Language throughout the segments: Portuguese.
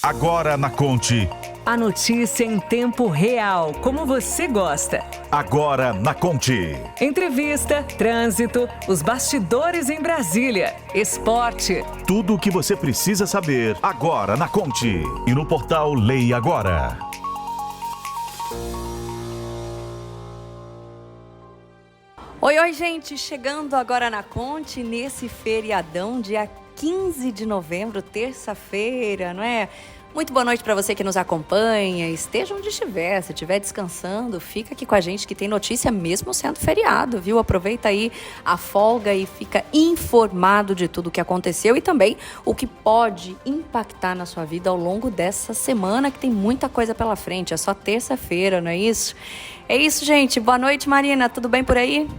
Agora na Conte. A notícia em tempo real, como você gosta. Agora na Conte. Entrevista, trânsito, os bastidores em Brasília, esporte. Tudo o que você precisa saber agora na Conte. E no portal Leia Agora. Oi, gente, chegando agora na Conte, nesse feriadão, dia 15 de novembro, terça-feira, não é? Muito boa noite para você que nos acompanha, esteja onde estiver, se estiver descansando, fica aqui com a gente que tem notícia mesmo sendo feriado, viu? Aproveita aí a folga e fica informado de tudo o que aconteceu e também o que pode impactar na sua vida ao longo dessa semana, que tem muita coisa pela frente, é só terça-feira, não é isso? É isso, gente, boa noite, Marina, tudo bem por aí?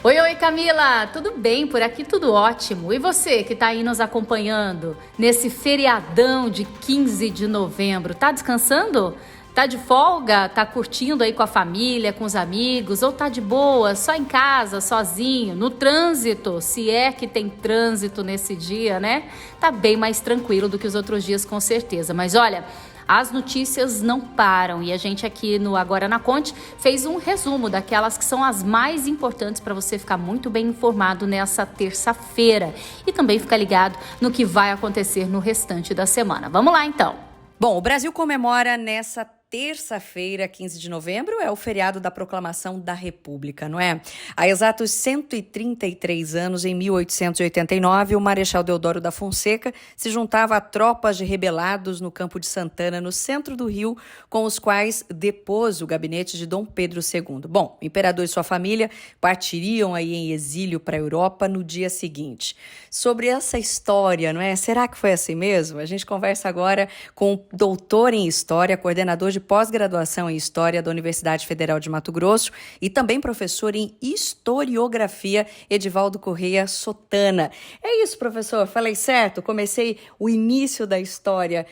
Oi, Camila, tudo bem? Por aqui tudo ótimo. E você que está aí nos acompanhando nesse feriadão de 15 de novembro, tá descansando? Tá de folga? Tá curtindo aí com a família, com os amigos? Ou tá de boa, só em casa, sozinho, no trânsito? Se é que tem trânsito nesse dia, né? Tá bem mais tranquilo do que os outros dias, com certeza. Mas olha, as notícias não param e a gente aqui no Agora na Conte fez um resumo daquelas que são as mais importantes para você ficar muito bem informado nessa terça-feira e também ficar ligado no que vai acontecer no restante da semana. Vamos lá, então. Bom, o Brasil comemora nessa terça-feira, 15 de novembro, é o feriado da Proclamação da República, não é? Há exatos 133 anos, em 1889, o Marechal Deodoro da Fonseca se juntava a tropas de rebelados no Campo de Santana, no centro do Rio, com os quais depôs o gabinete de Dom Pedro II. Bom, o imperador e sua família partiriam aí em exílio para a Europa no dia seguinte. Sobre essa história, não é? Será que foi assim mesmo? A gente conversa agora com o doutor em História, coordenador de pós-graduação em História da Universidade Federal de Mato Grosso e também professor em Historiografia, Edivaldo Correia Sotana. É isso, professor? Falei certo? Comecei o início da história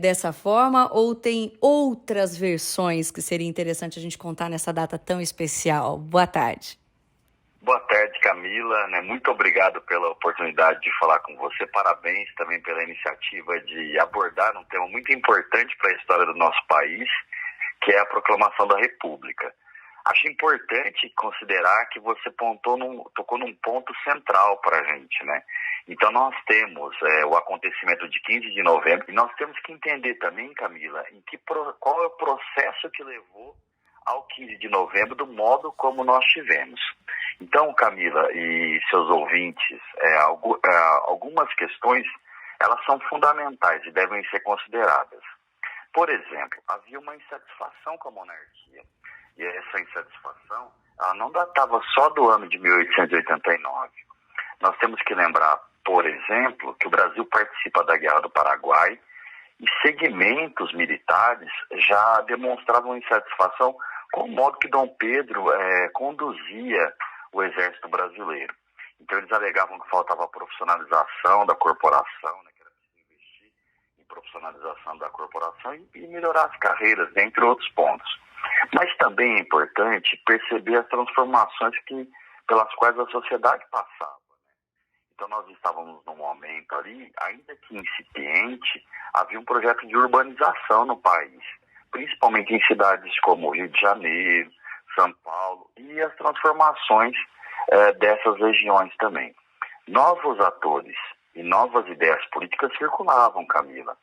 dessa forma ou tem outras versões que seria interessante a gente contar nessa data tão especial? Boa tarde. Boa tarde, Camila. Muito obrigado pela oportunidade de falar com você. Parabéns também pela iniciativa de abordar um tema muito importante para a história do nosso país, que é a Proclamação da República. Acho importante considerar que você tocou num ponto central para a gente, né? Então nós temos o acontecimento de 15 de novembro e nós temos que entender também, Camila, qual é o processo que levou ao 15 de novembro do modo como nós tivemos. Então, Camila e seus ouvintes, algumas questões, elas são fundamentais e devem ser consideradas. Por exemplo, havia uma insatisfação com a monarquia. E essa insatisfação, ela não datava só do ano de 1889. Nós temos que lembrar, por exemplo, que o Brasil participa da Guerra do Paraguai e segmentos militares já demonstravam insatisfação com o modo que Dom Pedro conduzia o exército brasileiro. Então eles alegavam que faltava profissionalização da corporação, né, que era preciso investir em profissionalização da corporação e melhorar as carreiras, entre outros pontos. Mas também é importante perceber as transformações pelas quais a sociedade passava. Então nós estávamos num momento ali, ainda que incipiente, havia um projeto de urbanização no país, principalmente em cidades como Rio de Janeiro, São Paulo e as transformações dessas regiões também. Novos atores e novas ideias políticas circulavam, Camila.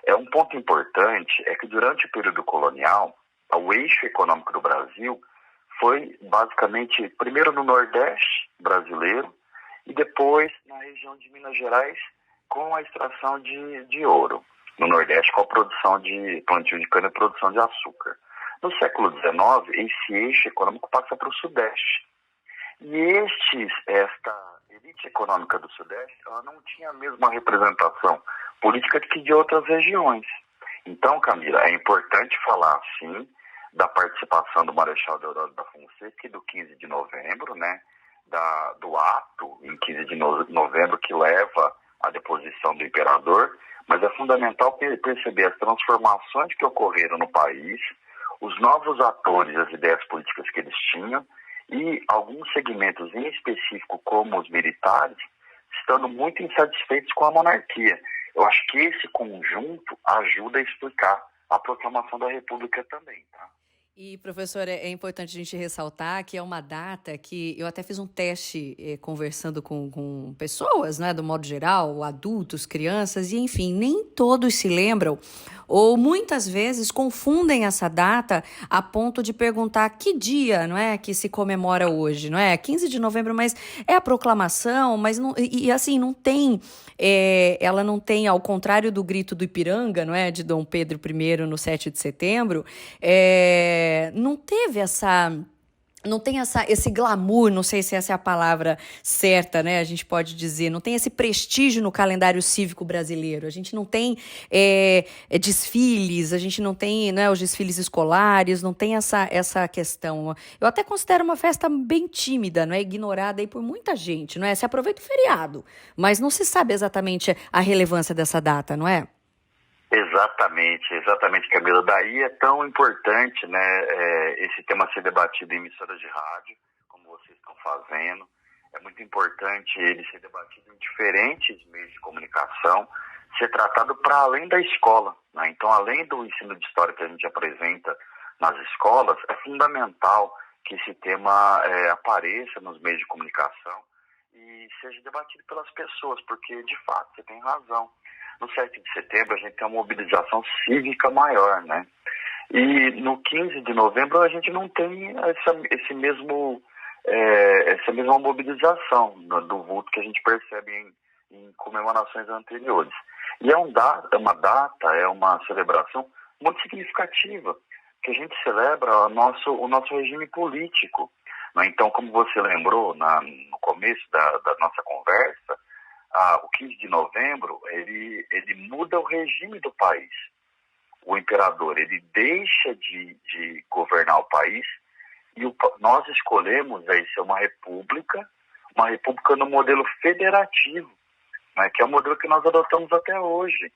Um ponto importante é que durante o período colonial, o eixo econômico do Brasil foi basicamente primeiro no Nordeste brasileiro e depois na região de Minas Gerais com a extração de ouro. No Nordeste com a produção de plantio de cana e produção de açúcar. No século XIX, esse eixo econômico passa para o Sudeste. E esta elite econômica do Sudeste, ela não tinha a mesma representação política que de outras regiões. Então, Camila, é importante falar, sim, da participação do Marechal Deodoro da Fonseca e do 15 de novembro, né, do ato em 15 de novembro que leva à deposição do imperador, mas é fundamental perceber as transformações que ocorreram no país, os novos atores, as ideias políticas que eles tinham e alguns segmentos em específico, como os militares, estando muito insatisfeitos com a monarquia. Eu acho que esse conjunto ajuda a explicar a proclamação da República também, tá? E, professor, é importante a gente ressaltar que é uma data que eu até fiz um teste conversando com pessoas, né, do modo geral, adultos, crianças, e enfim, nem todos se lembram ou muitas vezes confundem essa data a ponto de perguntar que dia, não é, que se comemora hoje, não é? 15 de novembro, mas é a proclamação, mas não, assim, não tem, ela não tem, ao contrário do grito do Ipiranga, não é, de Dom Pedro I no 7 de setembro, não teve não tem esse glamour, não sei se essa é a palavra certa, né? A gente pode dizer, não tem esse prestígio no calendário cívico brasileiro. A gente não tem desfiles, a gente não tem, né, os desfiles escolares, não tem essa questão. Eu até considero uma festa bem tímida, não é? Ignorada aí por muita gente, não é? Se aproveita o feriado, mas não se sabe exatamente a relevância dessa data, não é? Exatamente, Camila. Daí é tão importante, né, esse tema ser debatido em emissoras de rádio, como vocês estão fazendo. É muito importante ele ser debatido em diferentes meios de comunicação, ser tratado para além da escola, né? Então, além do ensino de história que a gente apresenta nas escolas, é fundamental que esse tema apareça nos meios de comunicação e seja debatido pelas pessoas, porque, de fato, você tem razão. No 7 de setembro a gente tem uma mobilização cívica maior, né? E no 15 de novembro a gente não tem essa mesma mobilização do vulto que a gente percebe em comemorações anteriores. E é uma celebração muito significativa, que a gente celebra o nosso regime político, né? Então, como você lembrou no começo da nossa conversa, o 15 de novembro, ele muda o regime do país. O imperador, ele deixa de governar o país e nós escolhemos aí ser uma república no modelo federativo, né, que é o modelo que nós adotamos até hoje.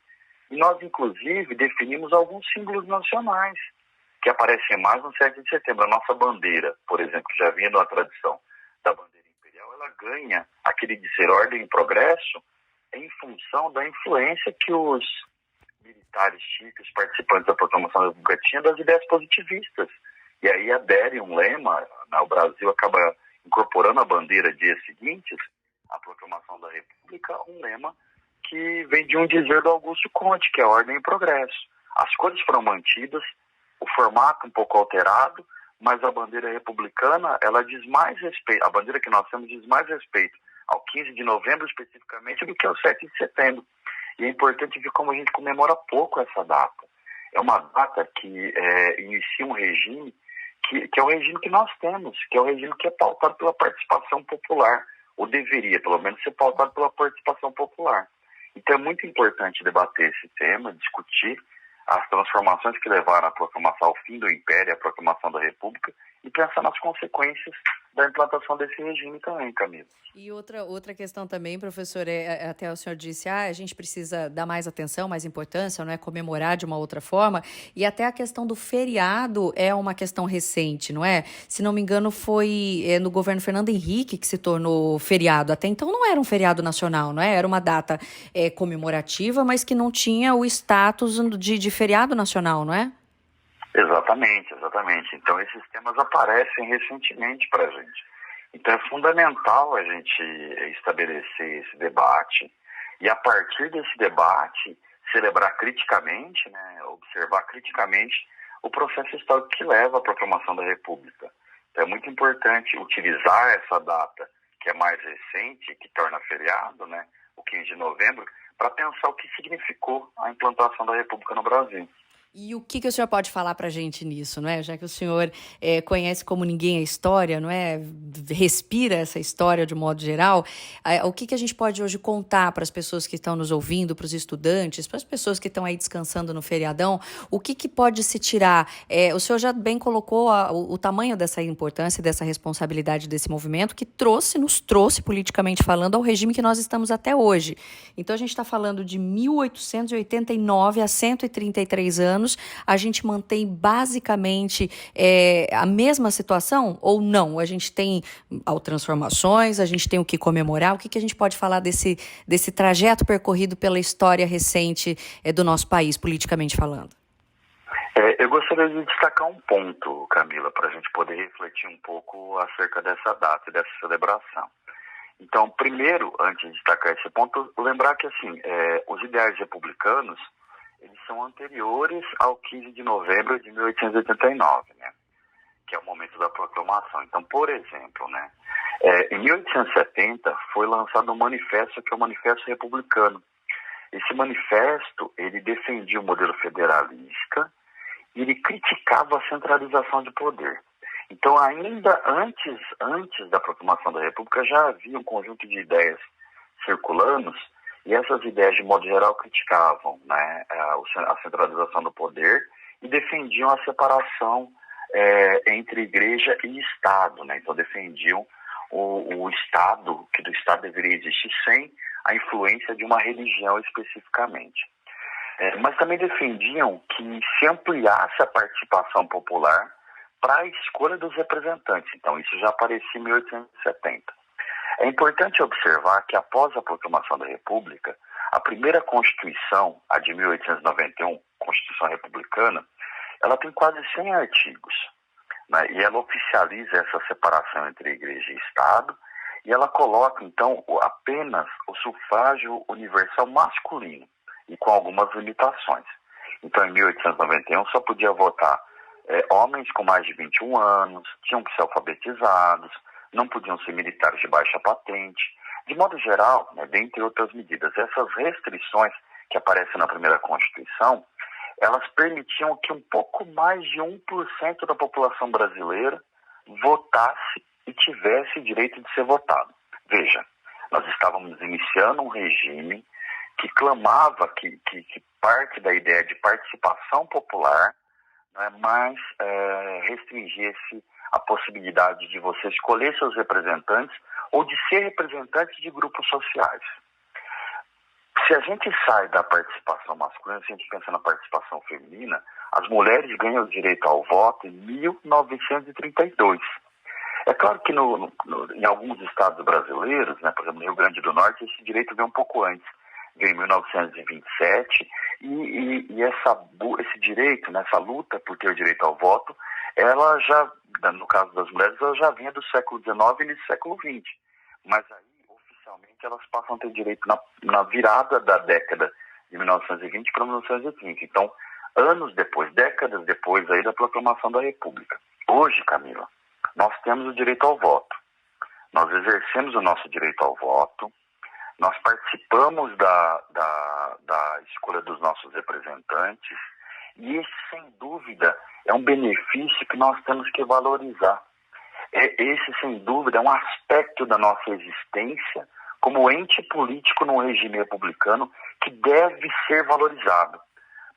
E nós, inclusive, definimos alguns símbolos nacionais que aparecem mais no 7 de setembro. A nossa bandeira, por exemplo, que já vinha de uma tradição da bandeira, ela ganha aquele dizer ordem e progresso em função da influência que os militares tinham, que os participantes da proclamação da República tinham das ideias positivistas. E aí aderem um lema, né, o Brasil acaba incorporando a bandeira dias seguintes, a proclamação da República, um lema que vem de um dizer do Augusto Conte, que é ordem e progresso. As cores foram mantidas, o formato um pouco alterado, mas a bandeira republicana, ela diz mais respeito, a bandeira que nós temos diz mais respeito ao 15 de novembro especificamente do que ao 7 de setembro. E é importante ver como a gente comemora pouco essa data. É uma data que inicia um regime que é o regime que nós temos, que é o regime que é pautado pela participação popular, ou deveria, pelo menos, ser pautado pela participação popular. Então é muito importante debater esse tema, discutir as transformações que levaram à proclamação ao fim do Império, à proclamação da República, e pensar nas consequências da implantação desse regime também, Camila. E outra questão também, professor, até o senhor disse, a gente precisa dar mais atenção, mais importância, não é, comemorar de uma outra forma, e até a questão do feriado é uma questão recente, não é? Se não me engano, foi no governo Fernando Henrique que se tornou feriado. Até então não era um feriado nacional, não é? Era uma data comemorativa, mas que não tinha o status de feriado nacional, não é? Exatamente. Então, esses temas aparecem recentemente para a gente. Então, é fundamental a gente estabelecer esse debate e, a partir desse debate, celebrar criticamente, né, observar criticamente o processo histórico que leva à proclamação da República. Então, é muito importante utilizar essa data, que é mais recente, que torna feriado, né, o 15 de novembro, para pensar o que significou a implantação da República no Brasil. E o que o senhor pode falar para a gente nisso, não é? Já que o senhor conhece como ninguém a história, não é? Respira essa história de um modo geral, o que a gente pode hoje contar para as pessoas que estão nos ouvindo, para os estudantes, para as pessoas que estão aí descansando no feriadão, o que pode se tirar? O senhor já bem colocou o tamanho dessa importância, dessa responsabilidade desse movimento que nos trouxe, politicamente falando, ao regime que nós estamos até hoje. Então, a gente está falando de 1889 a 133 anos, anos, a gente mantém basicamente a mesma situação ou não? A gente tem transformações, a gente tem o que comemorar. O que a gente pode falar desse trajeto percorrido pela história recente do nosso país, politicamente falando? Eu gostaria de destacar um ponto, Camila, para a gente poder refletir um pouco acerca dessa data e dessa celebração. Então, primeiro, antes de destacar esse ponto, lembrar que assim, os ideais republicanos eles são anteriores ao 15 de novembro de 1889, né, que é o momento da proclamação. Então, por exemplo, né, em 1870 foi lançado um manifesto que é o Manifesto Republicano. Esse manifesto ele defendia o modelo federalista e ele criticava a centralização de poder. Então, ainda antes da proclamação da República, já havia um conjunto de ideias circulando, e essas ideias, de modo geral, criticavam, né, a centralização do poder e defendiam a separação entre igreja e Estado. Né? Então, defendiam o Estado, que do Estado deveria existir sem a influência de uma religião especificamente. Mas também defendiam que se ampliasse a participação popular para a escolha dos representantes. Então, isso já aparecia em 1870. É importante observar que, após a proclamação da República, a primeira Constituição, a de 1891, Constituição Republicana, ela tem quase 100 artigos, né? E ela oficializa essa separação entre Igreja e Estado, e ela coloca, então, apenas o sufrágio universal masculino, e com algumas limitações. Então, em 1891, só podia votar homens com mais de 21 anos, tinham que ser alfabetizados, não podiam ser militares de baixa patente. De modo geral, né, dentre outras medidas, essas restrições que aparecem na primeira Constituição, elas permitiam que um pouco mais de 1% da população brasileira votasse e tivesse direito de ser votado. Veja, nós estávamos iniciando um regime que clamava que parte da ideia de participação popular, né, mas restringisse a possibilidade de você escolher seus representantes ou de ser representante de grupos sociais. Se a gente sai da participação masculina, se a gente pensa na participação feminina, as mulheres ganham o direito ao voto em 1932. É claro que em alguns estados brasileiros, né, por exemplo, no Rio Grande do Norte, esse direito veio um pouco antes. Veio em 1927, e esse direito, né, essa luta por ter o direito ao voto, ela já, no caso das mulheres, ela já vinha do século XIX e início do século XX. Mas aí, oficialmente, elas passam a ter direito na virada da década de 1920 para 1930. Então, anos depois, décadas depois aí da proclamação da República. Hoje, Camila, nós temos o direito ao voto. Nós exercemos o nosso direito ao voto. Nós participamos da escolha dos nossos representantes, e esse, sem dúvida, é um benefício que nós temos que valorizar. Esse, sem dúvida, é um aspecto da nossa existência como ente político num regime republicano que deve ser valorizado.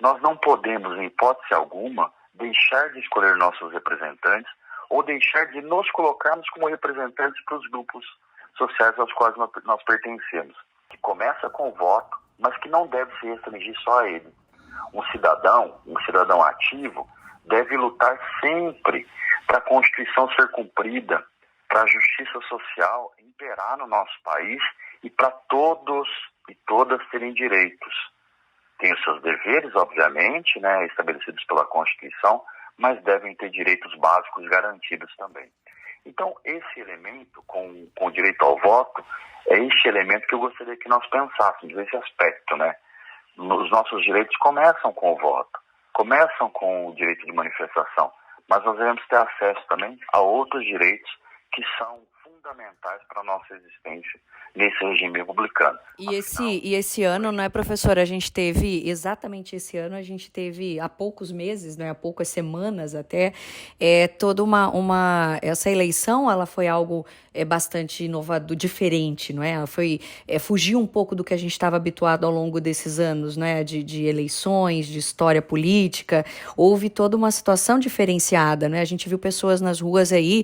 Nós não podemos, em hipótese alguma, deixar de escolher nossos representantes ou deixar de nos colocarmos como representantes para os grupos sociais aos quais nós pertencemos, que começa com o voto, mas que não deve se restringir só a ele. Um cidadão ativo, deve lutar sempre para a Constituição ser cumprida, para a justiça social imperar no nosso país e para todos e todas terem direitos. Tem os seus deveres, obviamente, né, estabelecidos pela Constituição, mas devem ter direitos básicos garantidos também. Então, esse elemento, com o direito ao voto, é este elemento que eu gostaria que nós pensássemos, esse aspecto, né? Os nossos direitos começam com o voto, começam com o direito de manifestação, mas nós devemos ter acesso também a outros direitos que são fundamentais para a nossa existência nesse regime republicano. E esse ano, não é, professora, exatamente esse ano, a gente teve há poucos meses, né, há poucas semanas até, toda essa eleição, ela foi algo bastante inovador, diferente, não é? Ela foi, fugiu um pouco do que a gente estava habituado ao longo desses anos, né, de eleições, de história política. Houve toda uma situação diferenciada, né? A gente viu pessoas nas ruas aí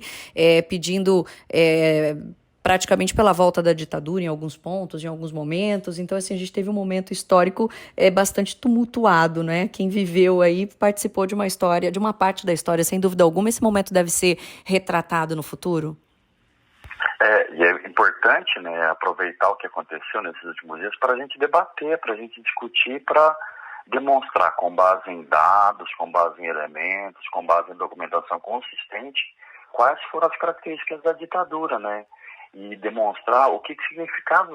pedindo praticamente pela volta da ditadura em alguns pontos, em alguns momentos. Então, assim, a gente teve um momento histórico bastante tumultuado, né? Quem viveu aí participou de uma história, de uma parte da história, sem dúvida alguma. Esse momento deve ser retratado no futuro? E é importante, né, aproveitar o que aconteceu nesses últimos dias para a gente debater, para a gente discutir, para demonstrar com base em dados, com base em elementos, com base em documentação consistente, quais foram as características da ditadura, né? E demonstrar o que significa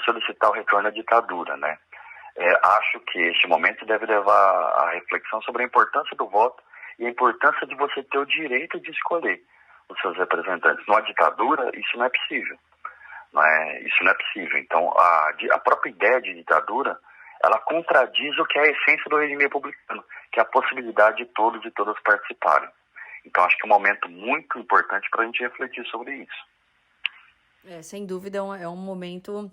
solicitar o retorno à ditadura, né? Acho que este momento deve levar à reflexão sobre a importância do voto e a importância de você ter o direito de escolher os seus representantes. Numa ditadura, isso não é possível. Isso não é possível. Então, a própria ideia de ditadura, ela contradiz o que é a essência do regime republicano, que é a possibilidade de todos e todas participarem. Então, acho que é um momento muito importante para a gente refletir sobre isso. Sem dúvida, é um momento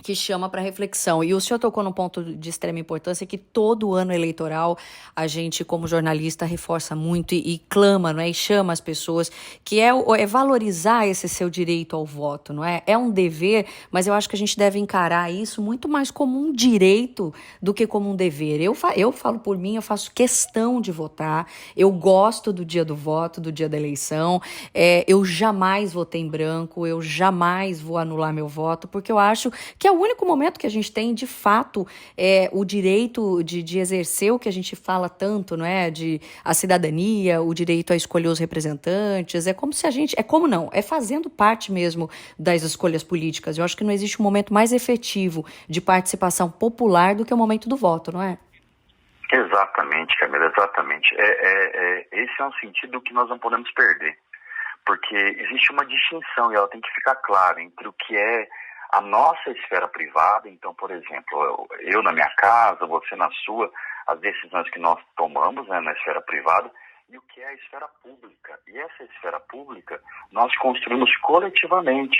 que chama para reflexão. E o senhor tocou num ponto de extrema importância, que todo ano eleitoral a gente, como jornalista, reforça muito e clama, não é? E chama as pessoas, que é valorizar esse seu direito ao voto, não é? É um dever, mas eu acho que a gente deve encarar isso muito mais como um direito do que como um dever. Eu falo por mim, eu faço questão de votar, eu gosto do dia do voto, do dia da eleição, eu jamais votei em branco, eu jamais vou anular meu voto, porque eu acho que é o único momento que a gente tem, de fato, o direito de exercer o que a gente fala tanto, não é? A cidadania, o direito a escolher os representantes. É como se a gente... É fazendo parte mesmo das escolhas políticas. Eu acho que não existe um momento mais efetivo de participação popular do que o momento do voto, não é? Exatamente, Camila, exatamente. Esse é um sentido que nós não podemos perder. Porque existe uma distinção, e ela tem que ficar clara, entre o que é a nossa esfera privada. Então, por exemplo, eu na minha casa, você na sua, as decisões que nós tomamos, né, na esfera privada, e o que é a esfera pública. E essa esfera pública nós construímos coletivamente.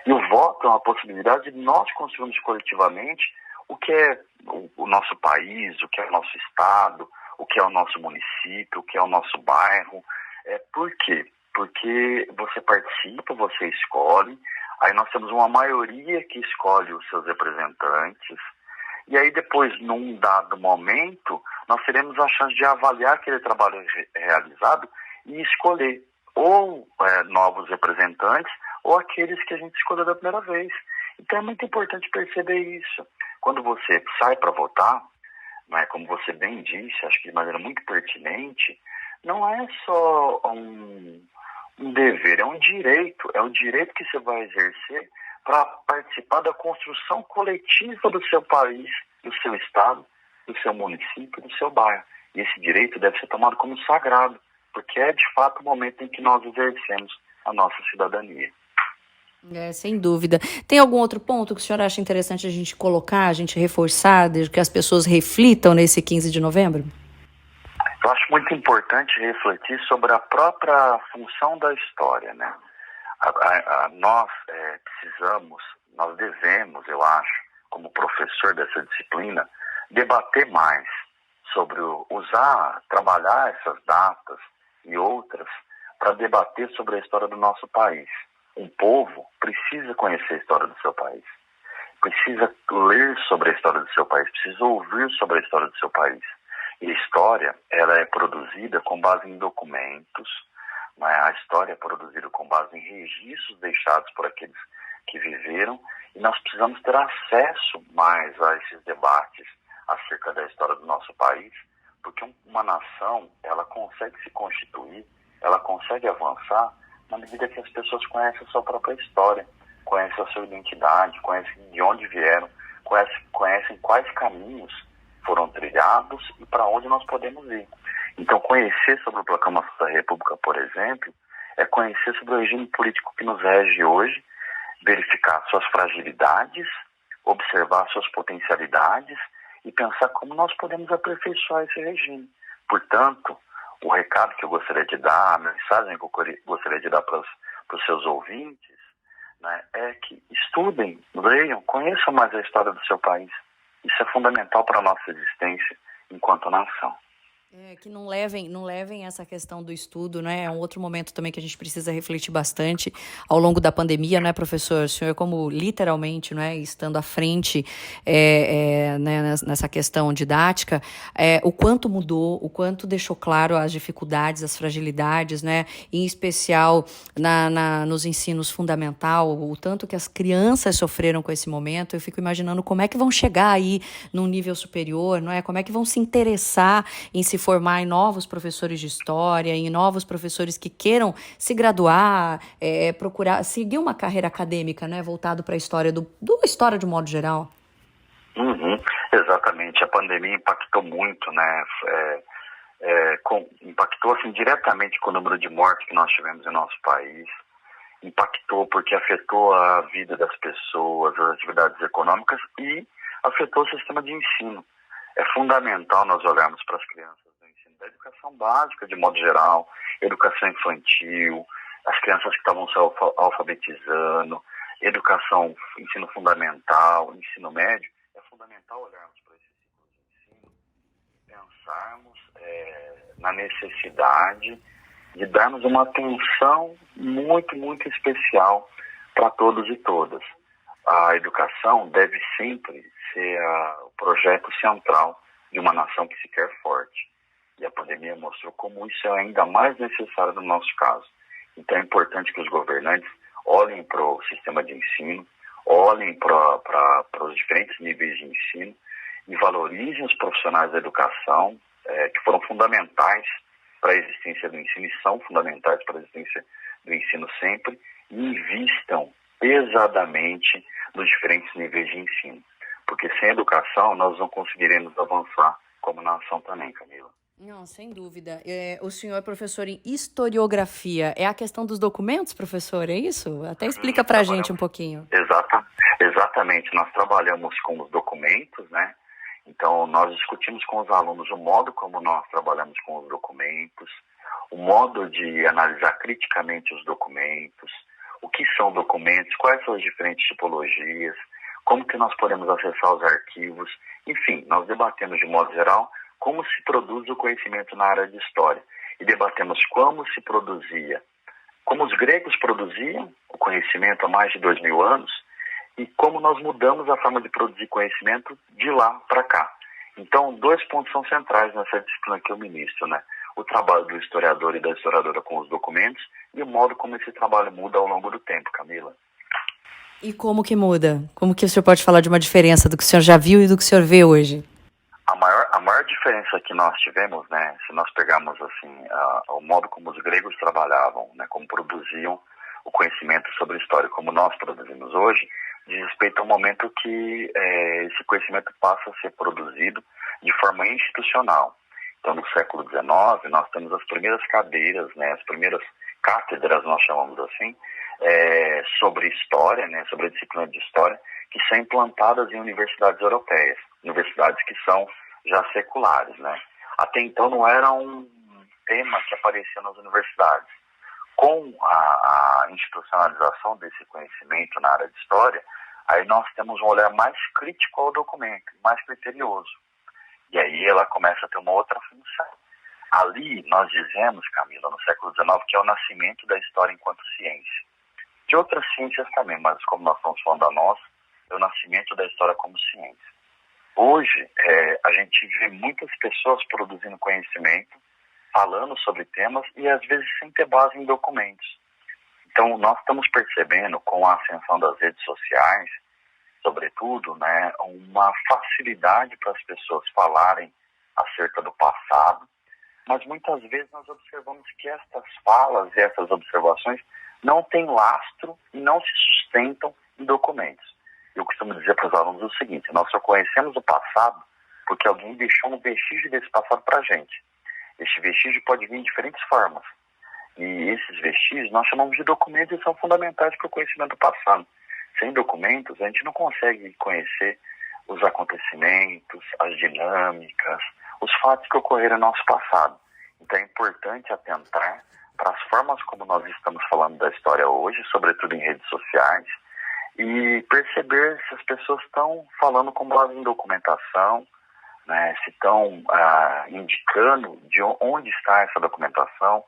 E o voto é uma possibilidade de nós construirmos coletivamente o que é o nosso país, o que é o nosso estado, o que é o nosso município, o que é o nosso bairro. Por quê? Porque você participa, você escolhe. Aí nós temos uma maioria que escolhe os seus representantes, e aí depois, num dado momento, nós teremos a chance de avaliar aquele trabalho realizado e escolher ou novos representantes ou aqueles que a gente escolheu da primeira vez. Então é muito importante perceber isso. Quando você sai para votar, como você bem disse, acho que de maneira muito pertinente, não é só um dever, é um direito que você vai exercer para participar da construção coletiva do seu país, do seu estado, do seu município, do seu bairro. E esse direito deve ser tomado como sagrado, porque é de fato o momento em que nós exercemos a nossa cidadania. Sem dúvida. Tem algum outro ponto que o senhor acha interessante a gente colocar, a gente reforçar, desde que as pessoas reflitam nesse 15 de novembro? Eu acho muito importante refletir sobre a própria função da história, né? Nós devemos, eu acho, como professor dessa disciplina, debater mais sobre trabalhar essas datas e outras para debater sobre a história do nosso país. Um povo precisa conhecer a história do seu país, precisa ler sobre a história do seu país, precisa ouvir sobre a história do seu país. E a história, ela é produzida com base em documentos, a história é produzida com base em registros deixados por aqueles que viveram, e nós precisamos ter acesso mais a esses debates acerca da história do nosso país, porque uma nação, ela consegue se constituir, ela consegue avançar na medida que as pessoas conhecem a sua própria história, conhecem a sua identidade, conhecem de onde vieram, conhecem quais caminhos foram trilhados e para onde nós podemos ir. Então, conhecer sobre a proclamação da República, por exemplo, é conhecer sobre o regime político que nos rege hoje, verificar suas fragilidades, observar suas potencialidades e pensar como nós podemos aperfeiçoar esse regime. Portanto, o recado que eu gostaria de dar, a mensagem que eu gostaria de dar para os seus ouvintes, né, é que estudem, leiam, conheçam mais a história do seu país. Isso é fundamental para a nossa existência enquanto nação. Que não levem essa questão do estudo, né? É um outro momento também que a gente precisa refletir bastante ao longo da pandemia, né, professor? O senhor, como literalmente, né, estando à frente né, nessa questão didática, o quanto mudou, o quanto deixou claro as dificuldades, as fragilidades, né? Em especial nos ensinos fundamental, o tanto que as crianças sofreram com esse momento. Eu fico imaginando como é que vão chegar aí num nível superior, não é? Como é que vão se interessar em se formar em novos professores de história, em novos professores que queiram se graduar, procurar seguir uma carreira acadêmica, né, voltado para a história história de um modo geral. Exatamente, a pandemia impactou muito, né? Impactou assim, diretamente com o número de mortes que nós tivemos em nosso país, impactou porque afetou a vida das pessoas, as atividades econômicas e afetou o sistema de ensino. É fundamental nós olharmos para as crianças do ensino da educação básica, de modo geral, educação infantil, as crianças que estavam se alfabetizando, educação, ensino fundamental, ensino médio. É fundamental olharmos para esses ciclos de ensino, pensarmos na necessidade de darmos uma atenção muito, muito especial para todos e todas. A educação deve sempre ser o projeto central de uma nação que se quer forte. E a pandemia mostrou como isso é ainda mais necessário no nosso caso. Então é importante que os governantes olhem para o sistema de ensino, olhem para os diferentes níveis de ensino e valorizem os profissionais da educação, que foram fundamentais para a existência do ensino e são fundamentais para a existência do ensino sempre, e invistam pesadamente nos diferentes níveis de ensino. Porque sem educação nós não conseguiremos avançar como nação também, Camila. Não, sem dúvida. O senhor é professor em historiografia. É a questão dos documentos, professor, é isso? Até explica pra gente um pouquinho. Exatamente. Nós trabalhamos com os documentos, né? Então, nós discutimos com os alunos o modo como nós trabalhamos com os documentos, o modo de analisar criticamente os documentos, o que são documentos, quais são as diferentes tipologias, como que nós podemos acessar os arquivos. Enfim, nós debatemos de modo geral como se produz o conhecimento na área de história. E debatemos como se produzia, como os gregos produziam o conhecimento há mais de 2000 anos e como nós mudamos a forma de produzir conhecimento de lá para cá. Então, 2 pontos são centrais nessa disciplina que eu ministro, né? O trabalho do historiador e da historiadora com os documentos e o modo como esse trabalho muda ao longo do tempo, Camila. E como que muda? Como que o senhor pode falar de uma diferença do que o senhor já viu e do que o senhor vê hoje? A maior diferença que nós tivemos, né, se nós pegarmos assim, o modo como os gregos trabalhavam, né, como produziam o conhecimento sobre a história, como nós produzimos hoje, diz respeito ao momento que esse conhecimento passa a ser produzido de forma institucional. Então, no século XIX, nós temos as primeiras cadeiras, né, as primeiras cátedras, nós chamamos assim, sobre história, né, sobre a disciplina de história, que são implantadas em universidades europeias, universidades que são já seculares, né. Até então não era um tema que aparecia nas universidades. Com a institucionalização desse conhecimento na área de história, aí nós temos um olhar mais crítico ao documento, mais criterioso. E aí ela começa a ter uma outra função. Ali nós dizemos, Camila, no século XIX, que é o nascimento da história enquanto ciência. De outras ciências também, mas como nós estamos falando da nossa, é o nascimento da história como ciência. Hoje, a gente vê muitas pessoas produzindo conhecimento, falando sobre temas e às vezes sem ter base em documentos. Então, nós estamos percebendo, com a ascensão das redes sociais, sobretudo, né, uma facilidade para as pessoas falarem acerca do passado, mas muitas vezes nós observamos que estas falas e essas observações não têm lastro e não se sustentam em documentos. Eu costumo dizer para os alunos o seguinte: nós só conhecemos o passado porque alguém deixou um vestígio desse passado para a gente. Este vestígio pode vir de diferentes formas. E esses vestígios nós chamamos de documentos e são fundamentais para o conhecimento do passado. Sem documentos, a gente não consegue conhecer os acontecimentos, as dinâmicas, os fatos que ocorreram no nosso passado. Então é importante atentar para as formas como nós estamos falando da história hoje, sobretudo em redes sociais, e perceber se as pessoas estão falando com base em documentação, né, se estão indicando de onde está essa documentação.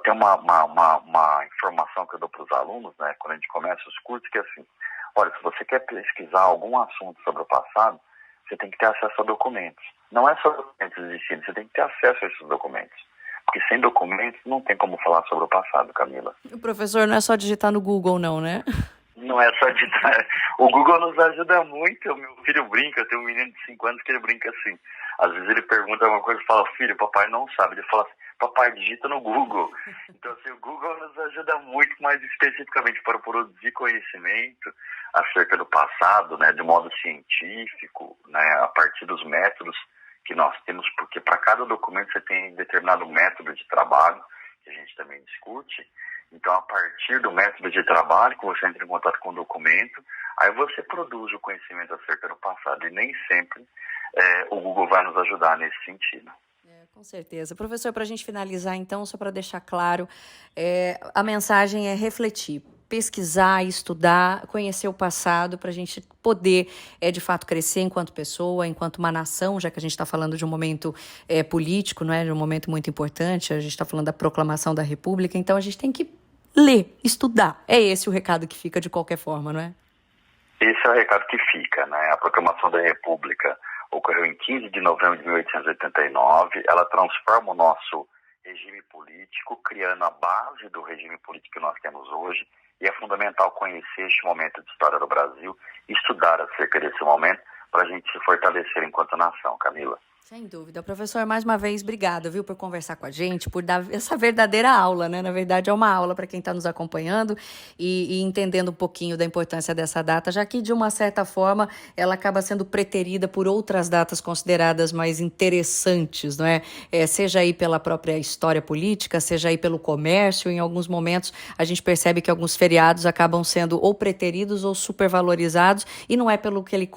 Tem uma informação que eu dou para os alunos, né, quando a gente começa os cursos, que é assim: olha, se você quer pesquisar algum assunto sobre o passado, você tem que ter acesso a documentos. Não é só documentos de ensino, você tem que ter acesso a esses documentos. Porque sem documentos não tem como falar sobre o passado, Camila. O professor, não é só digitar no Google, não, né? Não é só digitar. O Google nos ajuda muito. O meu filho brinca, eu tenho um menino de 5 anos que ele brinca assim. Às vezes ele pergunta alguma coisa e fala: filho, papai não sabe. Ele fala assim: papai, digita no Google. Então, assim, o Google nos ajuda muito, mais especificamente para produzir conhecimento acerca do passado, né, de modo científico, né, a partir dos métodos que nós temos, porque para cada documento você tem determinado método de trabalho, que a gente também discute. Então, a partir do método de trabalho, que você entra em contato com o documento, aí você produz o conhecimento acerca do passado, e nem sempre o Google vai nos ajudar nesse sentido. Com certeza. Professor, para a gente finalizar, então, só para deixar claro, a mensagem é refletir, pesquisar, estudar, conhecer o passado, para a gente poder, de fato, crescer enquanto pessoa, enquanto uma nação, já que a gente está falando de um momento político, não é? De um momento muito importante, a gente está falando da proclamação da República, então a gente tem que ler, estudar. É esse o recado que fica de qualquer forma, não é? Esse é o recado que fica, né? A proclamação da República ocorreu em 15 de novembro de 1889, ela transforma o nosso regime político, criando a base do regime político que nós temos hoje, e é fundamental conhecer este momento de história do Brasil, estudar acerca desse momento, para a gente se fortalecer enquanto nação, Camila. Sem dúvida. Professor, mais uma vez, obrigada, viu, por conversar com a gente, por dar essa verdadeira aula, né? Na verdade, é uma aula para quem está nos acompanhando e entendendo um pouquinho da importância dessa data, já que, de uma certa forma, ela acaba sendo preterida por outras datas consideradas mais interessantes, não é? Seja aí pela própria história política, seja aí pelo comércio. Em alguns momentos, a gente percebe que alguns feriados acabam sendo ou preteridos ou supervalorizados, e não é pelo que ele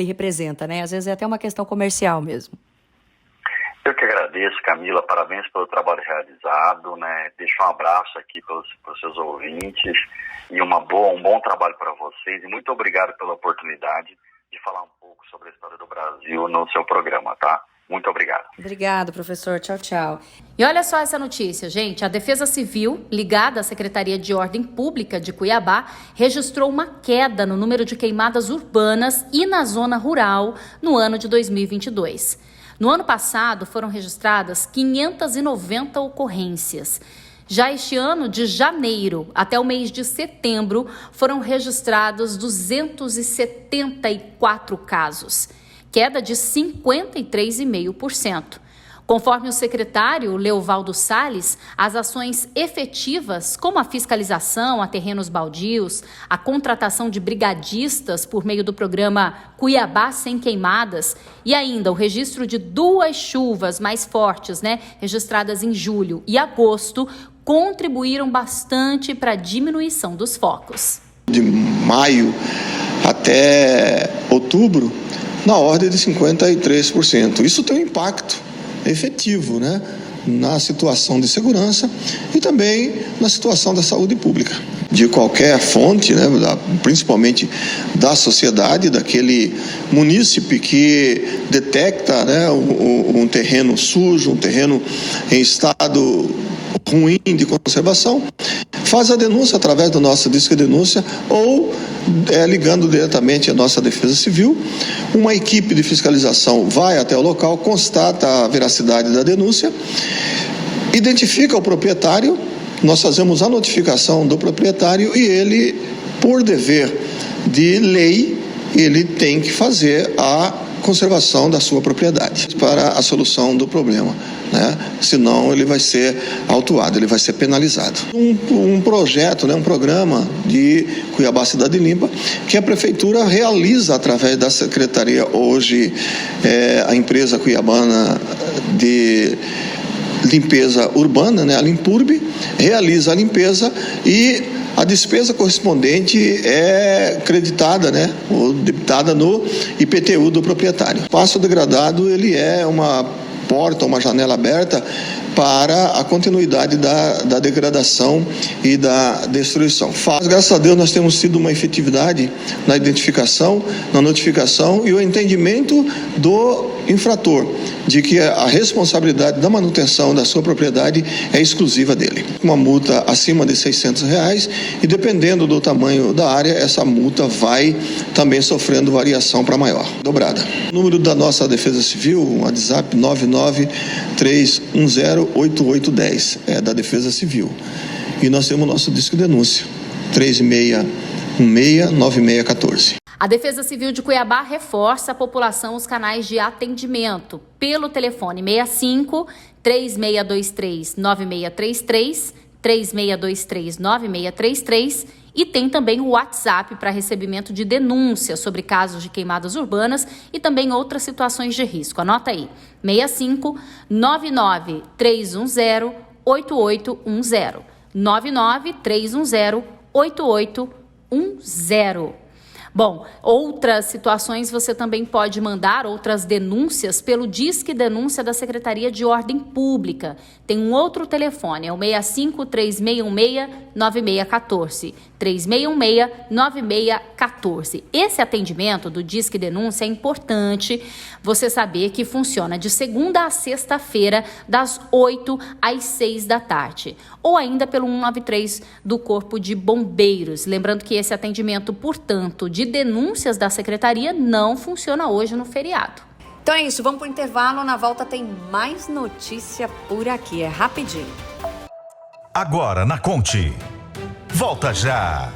representa, né? Às vezes é até uma questão comercial mesmo. Eu que agradeço, Camila, parabéns pelo trabalho realizado, né? Deixo um abraço aqui para os seus ouvintes e um bom trabalho para vocês, e muito obrigado pela oportunidade de falar um pouco sobre a história do Brasil no seu programa, tá? Muito obrigado. Obrigado, professor. Tchau, tchau. E olha só essa notícia, gente. A Defesa Civil, ligada à Secretaria de Ordem Pública de Cuiabá, registrou uma queda no número de queimadas urbanas e na zona rural no ano de 2022. No ano passado, foram registradas 590 ocorrências. Já este ano, de janeiro até o mês de setembro, foram registrados 274 casos, queda de 53,5%. Conforme o secretário Leovaldo Salles, as ações efetivas, como a fiscalização a terrenos baldios, a contratação de brigadistas por meio do programa Cuiabá Sem Queimadas e ainda o registro de 2 chuvas mais fortes, registradas em julho e agosto, contribuíram bastante para a diminuição dos focos. De maio até outubro, na ordem de 53%. Isso tem um impacto efetivo, na situação de segurança e também na situação da saúde pública. De qualquer fonte, principalmente da sociedade, daquele munícipe que detecta um terreno sujo, um terreno em estado ruim de conservação, faz a denúncia através do nosso disco de denúncia ou ligando diretamente à nossa Defesa Civil. Uma equipe de fiscalização vai até o local, constata a veracidade da denúncia, identifica o proprietário, nós fazemos a notificação do proprietário e ele, por dever de lei, ele tem que fazer a conservação da sua propriedade para a solução do problema. Senão ele vai ser autuado, ele vai ser penalizado. Um projeto, um programa de Cuiabá Cidade Limpa, que a Prefeitura realiza através da Secretaria, hoje a empresa cuiabana de limpeza urbana, a Limpurb, realiza a limpeza e a despesa correspondente é creditada, ou debitada no IPTU do proprietário. O espaço degradado, ele é uma porta, uma janela aberta para a continuidade da degradação e da destruição. Mas, graças a Deus, nós temos tido uma efetividade na identificação, na notificação e o entendimento do infrator, de que a responsabilidade da manutenção da sua propriedade é exclusiva dele. Uma multa acima de R$600 e, dependendo do tamanho da área, essa multa vai também sofrendo variação para maior, dobrada. O número da nossa Defesa Civil, o WhatsApp 993108810, é da Defesa Civil. E nós temos o nosso disco de denúncia, 36169614. A Defesa Civil de Cuiabá reforça a população os canais de atendimento pelo telefone 65 3623 9633, 3623 9633 e tem também o WhatsApp para recebimento de denúncias sobre casos de queimadas urbanas e também outras situações de risco. Anota aí, 65 99 310 8810, 99 310 8810. Bom, outras situações você também pode mandar, outras denúncias, pelo Disque Denúncia da Secretaria de Ordem Pública. Tem um outro telefone, é o 65 3616 9614, 3616 9614. Esse atendimento do Disque Denúncia é importante você saber que funciona de segunda a sexta-feira, das 8 às 6 da tarde. Ou ainda pelo 193 do Corpo de Bombeiros. Lembrando que esse atendimento, portanto, de denúncias da Secretaria não funciona hoje no feriado. Então é isso, vamos para o intervalo. Na volta tem mais notícia por aqui, é rapidinho. Agora na Conte. Volta já!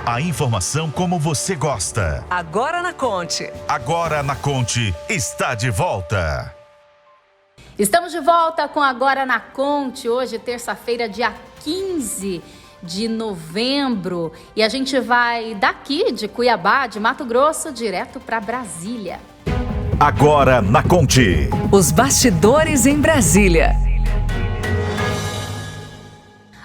A informação como você gosta. Agora na Conte. Agora na Conte está de volta. Estamos de volta com Agora na Conte, hoje terça-feira, dia 15 de novembro. E a gente vai daqui de Cuiabá, de Mato Grosso, direto para Brasília. Agora na Conte. Os bastidores em Brasília.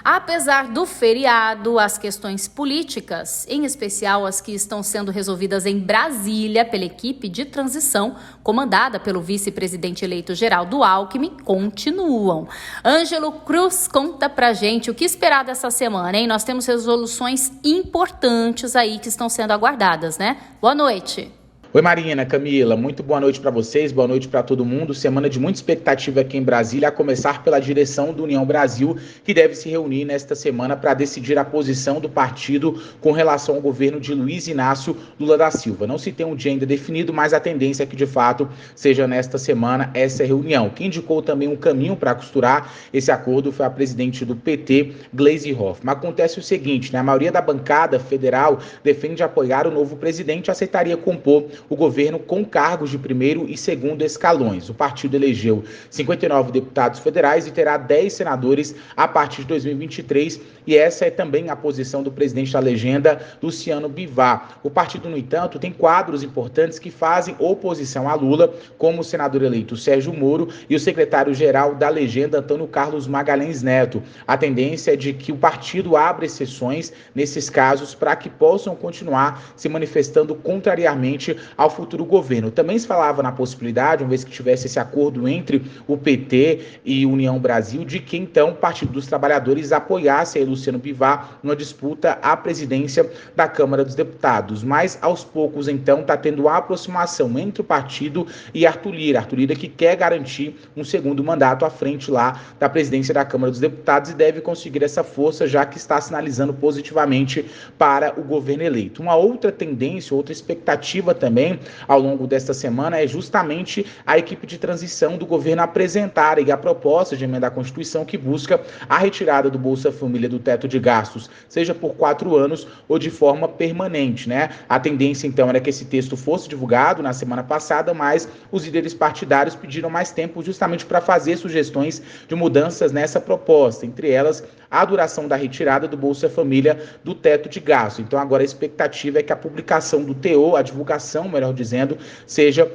Apesar do feriado, as questões políticas, em especial as que estão sendo resolvidas em Brasília pela equipe de transição, comandada pelo vice-presidente eleito Geraldo Alckmin, continuam. Ângelo Cruz conta pra gente o que esperar dessa semana, hein? Nós temos resoluções importantes aí que estão sendo aguardadas, né? Boa noite. Oi Marina, Camila, muito boa noite para vocês, boa noite para todo mundo. Semana de muita expectativa aqui em Brasília, a começar pela direção do União Brasil, que deve se reunir nesta semana para decidir a posição do partido com relação ao governo de Luiz Inácio Lula da Silva. Não se tem um dia ainda definido, mas a tendência é que de fato seja nesta semana essa reunião. Quem indicou também um caminho para costurar esse acordo foi a presidente do PT, Gleisi Hoffmann. Acontece o seguinte, né? A maioria da bancada federal defende apoiar o novo presidente e aceitaria compor o governo com cargos de primeiro e segundo escalões. O partido elegeu 59 deputados federais e terá 10 senadores a partir de 2023, e essa é também a posição do presidente da legenda, Luciano Bivar. O partido, no entanto, tem quadros importantes que fazem oposição a Lula, como o senador eleito Sérgio Moro e o secretário-geral da legenda, Antônio Carlos Magalhães Neto. A tendência é de que o partido abra exceções nesses casos para que possam continuar se manifestando contrariamente ao futuro governo. Também se falava na possibilidade, uma vez que tivesse esse acordo entre o PT e União Brasil, de que então o Partido dos Trabalhadores apoiasse a Luciano Bivar numa disputa à presidência da Câmara dos Deputados. Mas aos poucos então está tendo uma aproximação entre o partido e Arthur Lira que quer garantir um segundo mandato à frente lá da presidência da Câmara dos Deputados e deve conseguir essa força, já que está sinalizando positivamente para o governo eleito. Uma outra tendência, outra expectativa também ao longo desta semana é justamente a equipe de transição do governo apresentar a proposta de emenda à Constituição que busca a retirada do Bolsa Família do teto de gastos, seja por 4 anos ou de forma permanente, né? A tendência então era que esse texto fosse divulgado na semana passada, mas os líderes partidários pediram mais tempo justamente para fazer sugestões de mudanças nessa proposta, entre elas a duração da retirada do Bolsa Família do teto de gastos. Então agora a expectativa é que a publicação do TO, a divulgação, melhor dizendo, seja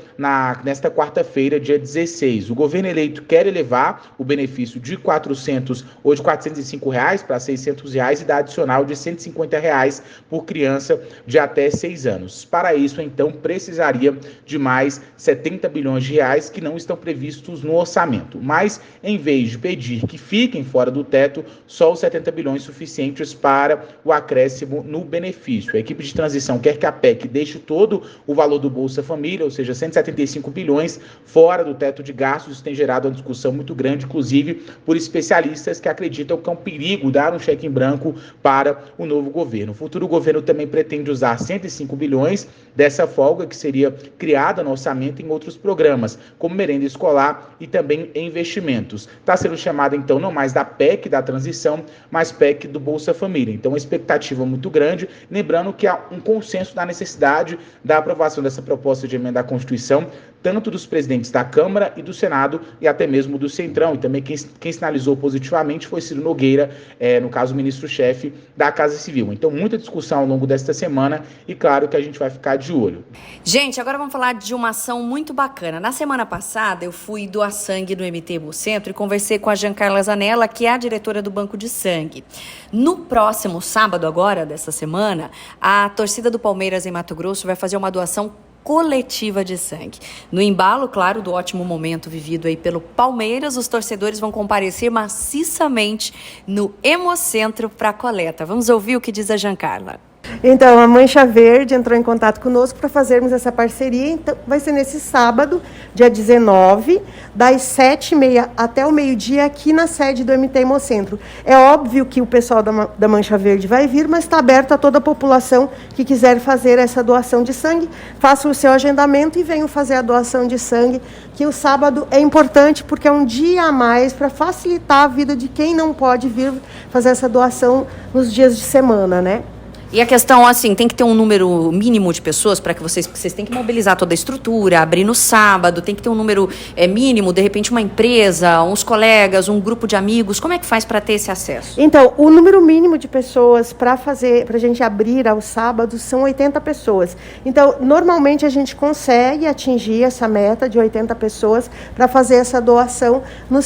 nesta quarta-feira, dia 16. O governo eleito quer elevar o benefício de R$400 ou de R$405 para R$600 e dar adicional de R$150 por criança de até 6 anos. Para isso, então, precisaria de mais 70 bilhões de reais que não estão previstos no orçamento. Mas, em vez de pedir que fiquem fora do teto, só os 70 bilhões suficientes para o acréscimo no benefício. A equipe de transição quer que a PEC deixe todo o valor do Bolsa Família, ou seja, 175 bilhões, fora do teto de gastos. Isso tem gerado uma discussão muito grande, inclusive por especialistas que acreditam que é um perigo dar um cheque em branco para o novo governo. O futuro governo também pretende usar 105 bilhões dessa folga, que seria criada no orçamento em outros programas, como merenda escolar e também em investimentos. Está sendo chamada, então, não mais da PEC da transição, mas PEC do Bolsa Família. Então, uma expectativa muito grande, lembrando que há um consenso da necessidade da aprovação dessa proposta de emenda à Constituição, tanto dos presidentes da Câmara e do Senado e até mesmo do Centrão. E também quem sinalizou positivamente foi Ciro Nogueira, no caso o ministro-chefe da Casa Civil. Então, muita discussão ao longo desta semana e claro que a gente vai ficar de olho. Gente, agora vamos falar de uma ação muito bacana. Na semana passada, eu fui doar sangue no MT Hemocentro e conversei com a Giancarla Zanella, que é a diretora do Banco de Sangue. No próximo sábado agora, dessa semana, a torcida do Palmeiras em Mato Grosso vai fazer uma doação coletiva de sangue. No embalo, claro, do ótimo momento vivido aí pelo Palmeiras, os torcedores vão comparecer maciçamente no Hemocentro para a coleta. Vamos ouvir o que diz a Giancarla. Então, a Mancha Verde entrou em contato conosco para fazermos essa parceria. Então, vai ser nesse sábado, dia 19, das 7h30 até o meio-dia, aqui na sede do MT Hemocentro. É óbvio que o pessoal da Mancha Verde vai vir, mas está aberto a toda a população que quiser fazer essa doação de sangue. Faça o seu agendamento e venham fazer a doação de sangue, que o sábado é importante porque é um dia a mais para facilitar a vida de quem não pode vir fazer essa doação nos dias de semana, né? E a questão, assim, tem que ter um número mínimo de pessoas para que vocês têm que mobilizar toda a estrutura, abrir no sábado, tem que ter um número mínimo, de repente uma empresa, uns colegas, um grupo de amigos. Como é que faz para ter esse acesso? Então, o número mínimo de pessoas para a gente abrir aos sábados são 80 pessoas. Então, normalmente a gente consegue atingir essa meta de 80 pessoas para fazer essa doação nos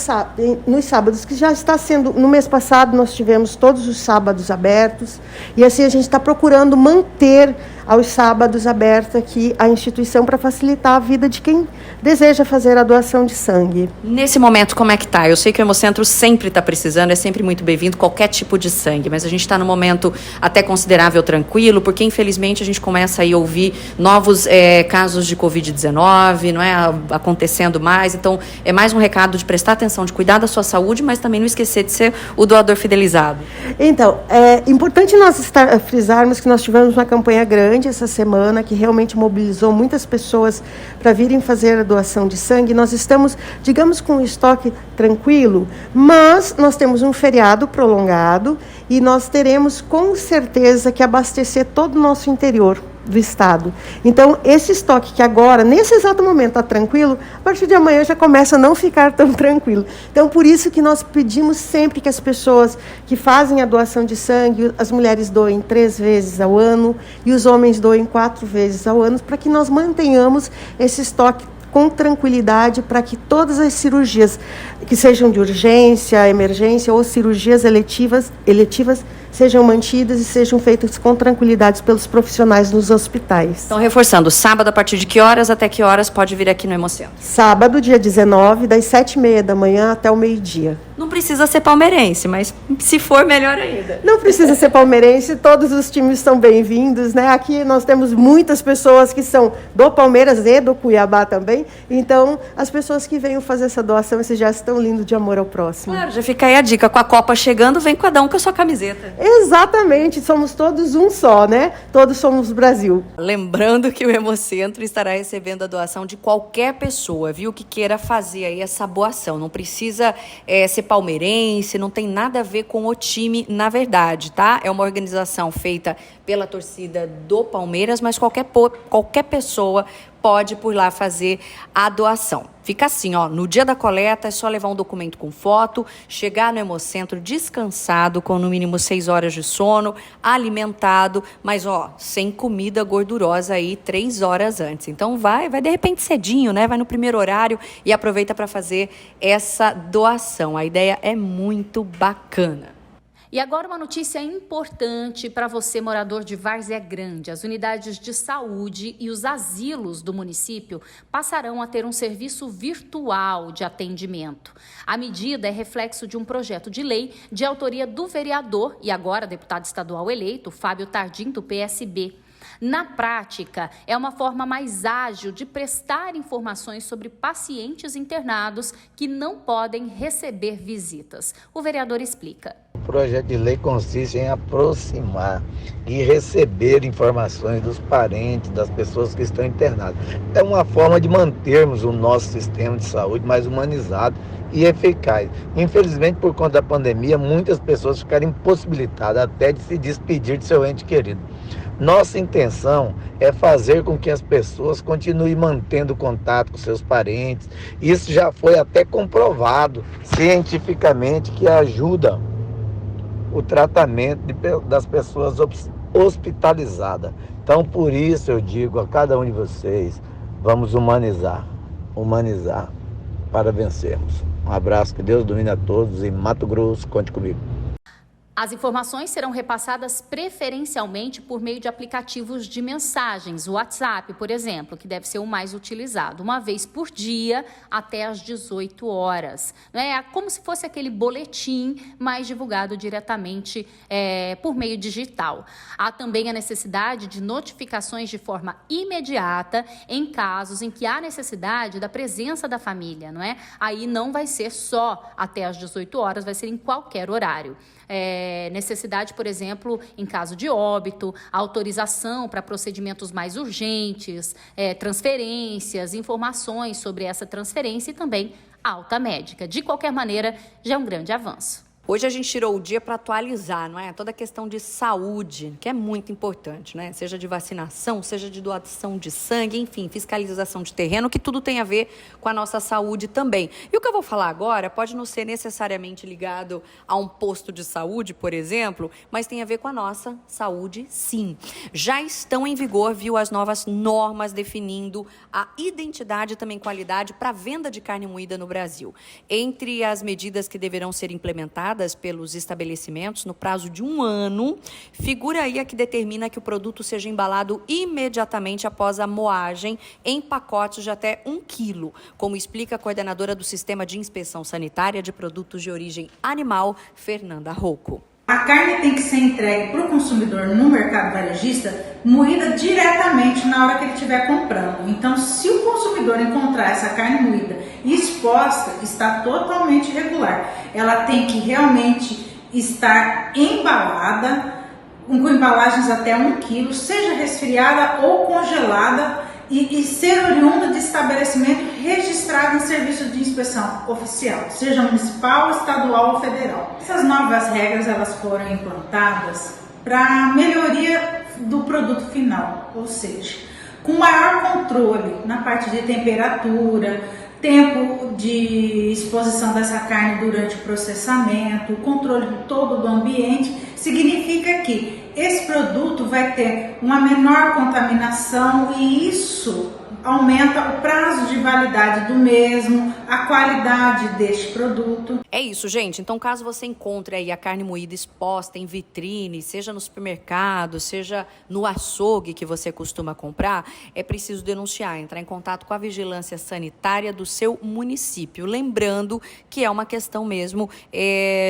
sábados, que já está sendo, no mês passado nós tivemos todos os sábados abertos, e assim a gente está procurando manter aos sábados aberta aqui a instituição para facilitar a vida de quem deseja fazer a doação de sangue. Nesse momento, como é que tá? Eu sei que o Hemocentro sempre está precisando, é sempre muito bem-vindo qualquer tipo de sangue, mas a gente está num momento até considerável tranquilo, porque infelizmente a gente começa aí a ouvir novos casos de Covid-19, não é? Acontecendo mais, então é mais um recado de prestar atenção, de cuidar da sua saúde, mas também não esquecer de ser o doador fidelizado. Então, é importante nós frisarmos que nós tivemos uma campanha grande essa semana, que realmente mobilizou muitas pessoas para virem fazer a doação de sangue. Nós estamos, digamos, com um estoque tranquilo, mas nós temos um feriado prolongado e nós teremos com certeza que abastecer todo o nosso interior do estado. Então, esse estoque que agora, nesse exato momento, está tranquilo, a partir de amanhã já começa a não ficar tão tranquilo. Então, por isso que nós pedimos sempre que as pessoas que fazem a doação de sangue, as mulheres doem 3 vezes ao ano e os homens doem 4 vezes ao ano, para que nós mantenhamos esse estoque com tranquilidade, para que todas as cirurgias, que sejam de urgência, emergência ou cirurgias eletivas sejam mantidas e sejam feitas com tranquilidade pelos profissionais nos hospitais. Então, reforçando, sábado a partir de que horas até que horas pode vir aqui no Hemocentro? Sábado, dia 19, das 7h30 da manhã até o meio-dia. Não precisa ser palmeirense, mas se for, melhor ainda. Não precisa ser palmeirense, todos os times são bem-vindos, né? Aqui nós temos muitas pessoas que são do Palmeiras e do Cuiabá também, então as pessoas que venham fazer essa doação, esse gesto tão lindo de amor ao próximo. Claro, já fica aí a dica, com a Copa chegando, vem cada um com a sua camiseta. Exatamente, somos todos um só, né? Todos somos Brasil. Lembrando que o Hemocentro estará recebendo a doação de qualquer pessoa, viu, que queira fazer aí essa boa ação. Não precisa ser palmeirense, não tem nada a ver com o time, na verdade, tá? É uma organização feita pela torcida do Palmeiras, mas qualquer pessoa pode por lá fazer a doação. Fica assim, ó, no dia da coleta é só levar um documento com foto, chegar no Hemocentro descansado, com no mínimo 6 horas de sono, alimentado, mas ó, sem comida gordurosa aí 3 horas antes. Então vai de repente cedinho, né? Vai no primeiro horário e aproveita para fazer essa doação. A ideia é muito bacana. E agora uma notícia importante para você, morador de Várzea Grande. As unidades de saúde e os asilos do município passarão a ter um serviço virtual de atendimento. A medida é reflexo de um projeto de lei de autoria do vereador e agora deputado estadual eleito, Fábio Tardim, do PSB. Na prática, é uma forma mais ágil de prestar informações sobre pacientes internados que não podem receber visitas. O vereador explica. O projeto de lei consiste em aproximar e receber informações dos parentes, das pessoas que estão internadas. É uma forma de mantermos o nosso sistema de saúde mais humanizado e eficaz. Infelizmente, por conta da pandemia, muitas pessoas ficaram impossibilitadas até de se despedir de seu ente querido. Nossa intenção é fazer com que as pessoas continuem mantendo contato com seus parentes. Isso já foi até comprovado cientificamente que ajuda o tratamento das pessoas hospitalizadas. Então, por isso eu digo a cada um de vocês, vamos humanizar para vencermos. Um abraço, que Deus domine a todos. Em Mato Grosso, conte comigo. As informações serão repassadas preferencialmente por meio de aplicativos de mensagens, o WhatsApp, por exemplo, que deve ser o mais utilizado, uma vez por dia até às 18 horas. É como se fosse aquele boletim, mas divulgado diretamente por meio digital. Há também a necessidade de notificações de forma imediata em casos em que há necessidade da presença da família, não é? Aí não vai ser só até às 18 horas, vai ser em qualquer horário. Necessidade, por exemplo, em caso de óbito, autorização para procedimentos mais urgentes, transferências, informações sobre essa transferência e também alta médica. De qualquer maneira, já é um grande avanço. Hoje a gente tirou o dia para atualizar, não é? Toda a questão de saúde, que é muito importante, né? Seja de vacinação, seja de doação de sangue, enfim, fiscalização de terreno, que tudo tem a ver com a nossa saúde também. E o que eu vou falar agora pode não ser necessariamente ligado a um posto de saúde, por exemplo, mas tem a ver com a nossa saúde, sim. Já estão em vigor, viu, as novas normas definindo a identidade e também qualidade para a venda de carne moída no Brasil. Entre as medidas que deverão ser implementadas pelos estabelecimentos no prazo de 1 ano, figura aí a que determina que o produto seja embalado imediatamente após a moagem em pacotes de até 1 quilo, como explica a coordenadora do Sistema de Inspeção Sanitária de Produtos de Origem Animal, Fernanda Rocco. A carne tem que ser entregue para o consumidor no mercado varejista moída diretamente na hora que ele estiver comprando. Então, se o consumidor encontrar essa carne moída exposta, está totalmente irregular. Ela tem que realmente estar embalada, com embalagens até 1 quilo, seja resfriada ou congelada, e ser oriunda de estabelecimento registrado em serviço de inspeção oficial, seja municipal, estadual ou federal. Essas novas regras elas foram implantadas para melhoria do produto final, ou seja, com maior controle na parte de temperatura, tempo de exposição dessa carne durante o processamento, o controle de todo o ambiente, significa que esse produto vai ter uma menor contaminação e isso aumenta o prazo de validade do mesmo, a qualidade deste produto. É isso, gente. Então, caso você encontre aí a carne moída exposta em vitrine, seja no supermercado, seja no açougue que você costuma comprar, é preciso denunciar, entrar em contato com a vigilância sanitária do seu município. Lembrando que é uma questão mesmo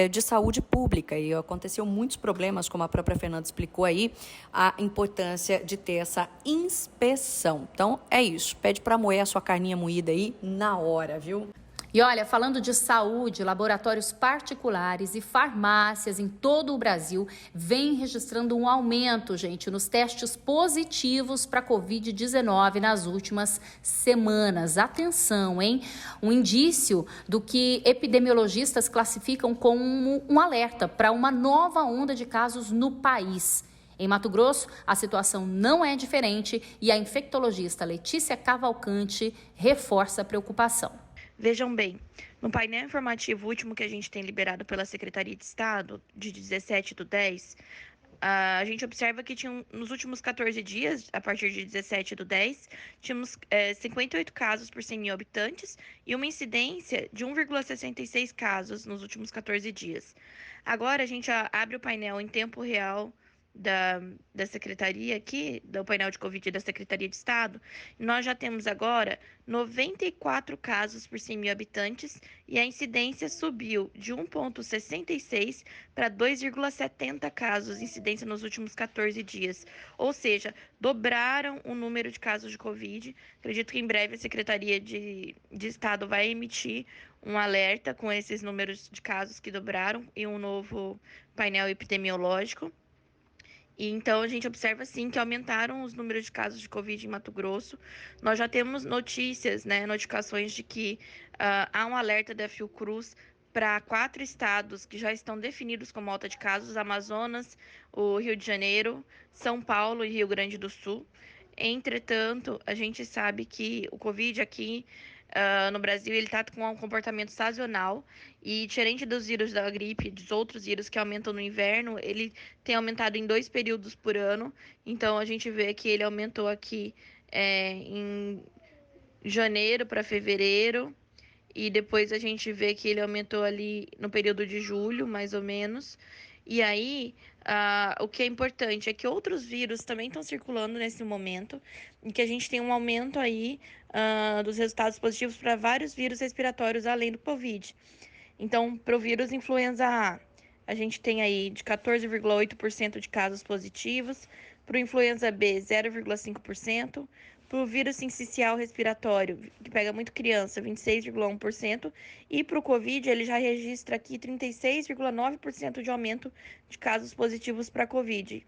de saúde pública e aconteceu muitos problemas, como a própria Fernanda explicou aí, a importância de ter essa inspeção. Então, é isso. Pede para moer a sua carninha moída aí na hora, viu? E olha, falando de saúde, laboratórios particulares e farmácias em todo o Brasil vêm registrando um aumento, gente, nos testes positivos para a Covid-19 nas últimas semanas. Atenção, hein? Um indício do que epidemiologistas classificam como um alerta para uma nova onda de casos no país. Em Mato Grosso, a situação não é diferente e a infectologista Letícia Cavalcante reforça a preocupação. Vejam bem, no painel informativo último que a gente tem liberado pela Secretaria de Estado, de 17/10, a gente observa que nos últimos 14 dias, a partir de 17/10, tínhamos 58 casos por 100 mil habitantes e uma incidência de 1,66 casos nos últimos 14 dias. Agora a gente abre o painel em tempo real da Secretaria aqui, do painel de Covid da Secretaria de Estado, nós já temos agora 94 casos por 100 mil habitantes e a incidência subiu de 1,66 para 2,70 casos de incidência nos últimos 14 dias. Ou seja, dobraram o número de casos de Covid. Acredito que em breve a Secretaria de Estado vai emitir um alerta com esses números de casos que dobraram e um novo painel epidemiológico. E então, a gente observa, sim, que aumentaram os números de casos de Covid em Mato Grosso. Nós já temos notícias, notificações de que há um alerta da Fiocruz para 4 estados que já estão definidos como alta de casos: Amazonas, o Rio de Janeiro, São Paulo e Rio Grande do Sul. Entretanto, a gente sabe que o Covid aqui no Brasil, ele está com um comportamento sazonal e, diferente dos vírus da gripe, dos outros vírus que aumentam no inverno, ele tem aumentado em 2 períodos por ano. Então, a gente vê que ele aumentou aqui em janeiro para fevereiro e depois a gente vê que ele aumentou ali no período de julho, mais ou menos. E aí, o que é importante é que outros vírus também estão circulando nesse momento e que a gente tem um aumento aí dos resultados positivos para vários vírus respiratórios além do Covid. Então, para o vírus influenza a gente tem aí de 14,8% de casos positivos, para o influenza B, 0,5%, para o vírus sincicial respiratório, que pega muito criança, 26,1%, e para o Covid, ele já registra aqui 36,9% de aumento de casos positivos para Covid.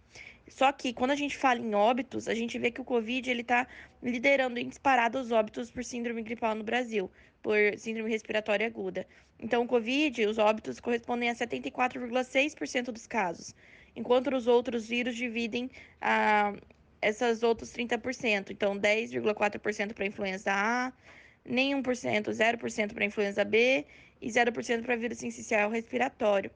Só que quando a gente fala em óbitos, a gente vê que o Covid ele está liderando em disparado os óbitos por síndrome gripal no Brasil, por síndrome respiratória aguda. Então, o Covid, os óbitos correspondem a 74,6% dos casos, enquanto os outros vírus dividem essas outros 30%. Então, 10,4% para influenza A, nem 1%, 0% para influenza B e 0% para vírus sincicial respiratório.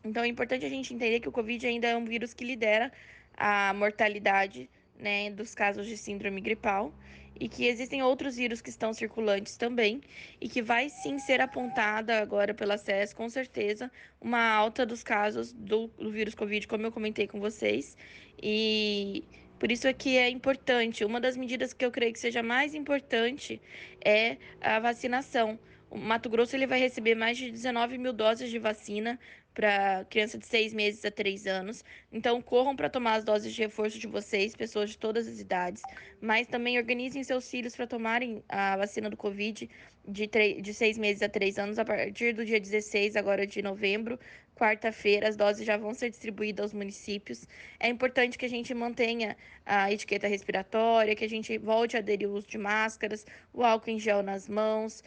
Então, é importante a gente entender que o Covid ainda é um vírus que lidera a mortalidade, né, dos casos de síndrome gripal e que existem outros vírus que estão circulantes também e que vai sim ser apontada agora pela SES, com certeza, uma alta dos casos do vírus Covid, como eu comentei com vocês. E por isso é que é importante, uma das medidas que eu creio que seja mais importante é a vacinação. O Mato Grosso ele vai receber mais de 19 mil doses de vacina para criança de 6 meses a 3 anos. Então, corram para tomar as doses de reforço de vocês, pessoas de todas as idades. Mas também organizem seus filhos para tomarem a vacina do Covid de 6 meses a 3 anos a partir do dia 16 agora de novembro. Quarta-feira, as doses já vão ser distribuídas aos municípios. É importante que a gente mantenha a etiqueta respiratória, que a gente volte a aderir ao uso de máscaras, o álcool em gel nas mãos,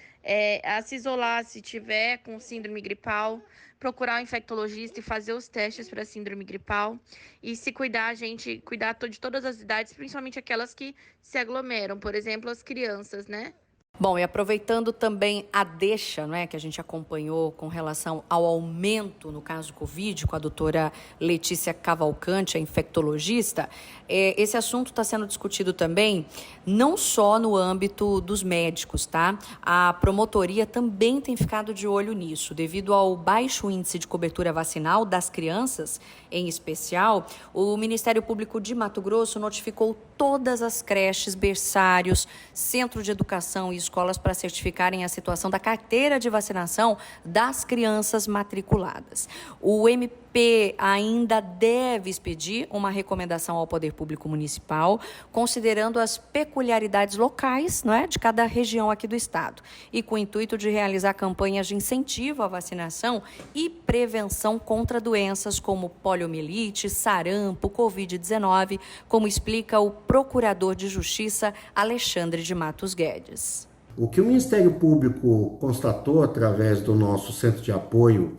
a se isolar se tiver com síndrome gripal, procurar um infectologista e fazer os testes para síndrome gripal. E se cuidar, a gente cuidar de todas as idades, principalmente aquelas que se aglomeram, por exemplo, as crianças, né? Bom, e aproveitando também a deixa, que a gente acompanhou com relação ao aumento no caso do Covid, com a doutora Letícia Cavalcante, a infectologista, esse assunto está sendo discutido também não só no âmbito dos médicos, tá? A promotoria também tem ficado de olho nisso, devido ao baixo índice de cobertura vacinal das crianças, em especial, o Ministério Público de Mato Grosso notificou todas as creches, berçários, centro de educação e escolas para certificarem a situação da carteira de vacinação das crianças matriculadas. O MP ainda deve expedir uma recomendação ao Poder Público Municipal, considerando as peculiaridades locais, de cada região aqui do estado, e com o intuito de realizar campanhas de incentivo à vacinação e prevenção contra doenças como poliomielite, sarampo, Covid-19, como explica o Procurador de Justiça Alexandre de Matos Guedes. O que o Ministério Público constatou através do nosso centro de apoio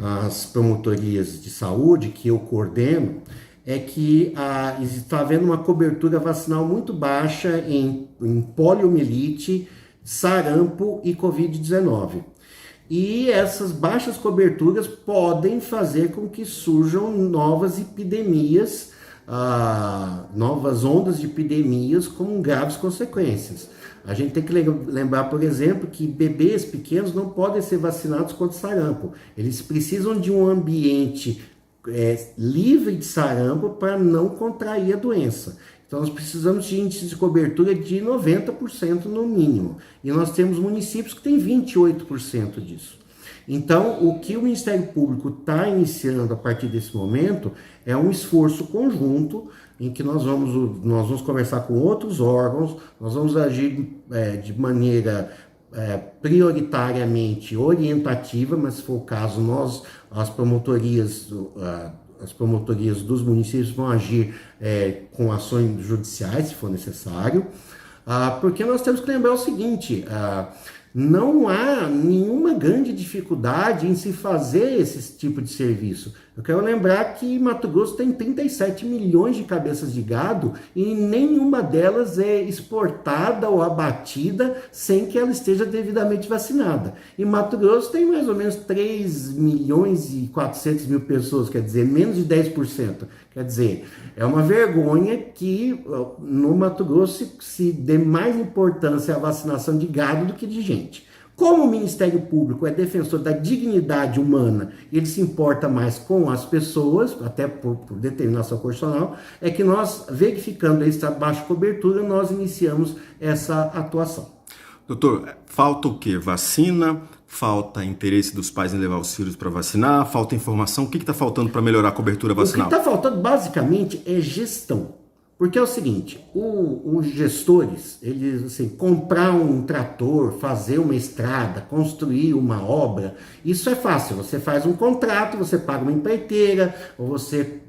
às promotorias de saúde, que eu coordeno, é que está havendo uma cobertura vacinal muito baixa em poliomielite, sarampo e Covid-19. E essas baixas coberturas podem fazer com que surjam novas epidemias, novas ondas de epidemias com graves consequências. A gente tem que lembrar, por exemplo, que bebês pequenos não podem ser vacinados contra sarampo. Eles precisam de um ambiente livre de sarampo para não contrair a doença. Então, nós precisamos de índice de cobertura de 90% no mínimo. E nós temos municípios que têm 28% disso. Então, o que o Ministério Público está iniciando a partir desse momento é um esforço conjunto em que nós vamos conversar com outros órgãos, nós vamos agir de maneira prioritariamente orientativa, mas se for o caso, as promotorias dos municípios vão agir com ações judiciais, se for necessário, porque nós temos que lembrar o seguinte: não há nenhuma grande dificuldade em se fazer esse tipo de serviço. Eu quero lembrar que Mato Grosso tem 37 milhões de cabeças de gado e nenhuma delas é exportada ou abatida sem que ela esteja devidamente vacinada. E Mato Grosso tem mais ou menos 3 milhões e 400 mil pessoas, quer dizer, menos de 10%. Quer dizer, é uma vergonha que no Mato Grosso se dê mais importância à vacinação de gado do que de gente. Como o Ministério Público é defensor da dignidade humana, ele se importa mais com as pessoas, até por determinação constitucional, é que nós, verificando essa baixa cobertura, nós iniciamos essa atuação. Doutor, falta o quê? Vacina? Falta interesse dos pais em levar os filhos para vacinar? Falta informação? O que está faltando para melhorar a cobertura vacinal? O que está faltando, basicamente, é gestão. Porque é o seguinte, os gestores, eles, assim, comprar um trator, fazer uma estrada, construir uma obra, isso é fácil. Você faz um contrato, você paga uma empreiteira, ou você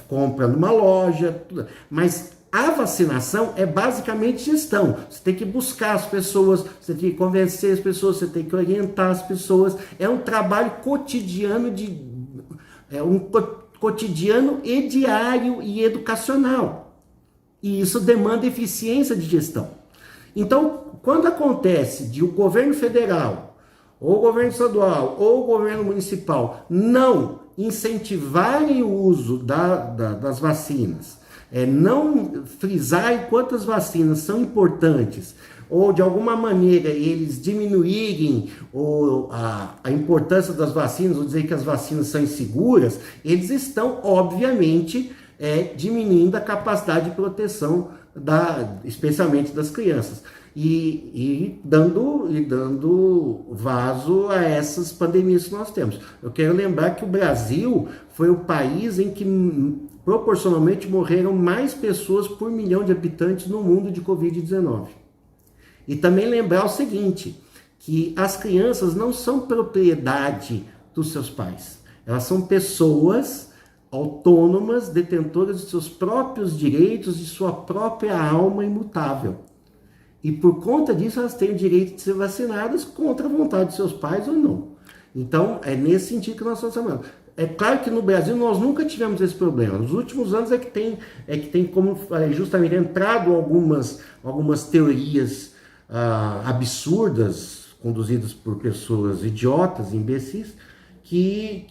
compra numa loja, tudo. Mas a vacinação é basicamente gestão. Você tem que buscar as pessoas, você tem que convencer as pessoas, você tem que orientar as pessoas. É um trabalho cotidiano cotidiano e diário e educacional. E isso demanda eficiência de gestão. Então, quando acontece de o governo federal, ou o governo estadual, ou o governo municipal não incentivarem o uso das vacinas, não frisarem quantas vacinas são importantes, ou de alguma maneira eles diminuírem a importância das vacinas, ou dizer que as vacinas são inseguras, eles estão, obviamente, diminuindo a capacidade de proteção, especialmente das crianças, e dando vaso a essas pandemias que nós temos. Eu quero lembrar que o Brasil foi o país em que proporcionalmente morreram mais pessoas por milhão de habitantes no mundo de Covid-19. E também lembrar o seguinte, que as crianças não são propriedade dos seus pais. Elas são pessoas autônomas, detentoras de seus próprios direitos, de sua própria alma imutável. E por conta disso elas têm o direito de ser vacinadas contra a vontade de seus pais ou não. Então é nesse sentido que nós estamos falando. É claro que no Brasil nós nunca tivemos esse problema. Nos últimos anos é que tem como justamente entrado algumas teorias absurdas, conduzidas por pessoas idiotas, imbecis, que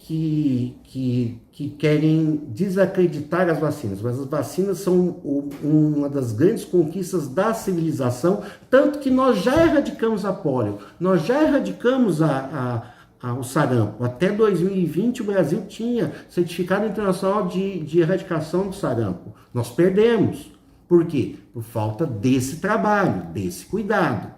querem desacreditar as vacinas. Mas as vacinas são uma das grandes conquistas da civilização, tanto que nós já erradicamos a polio, nós já erradicamos o sarampo. Até 2020 o Brasil tinha certificado internacional de erradicação do sarampo. Nós perdemos. Por quê? Por falta desse trabalho, desse cuidado.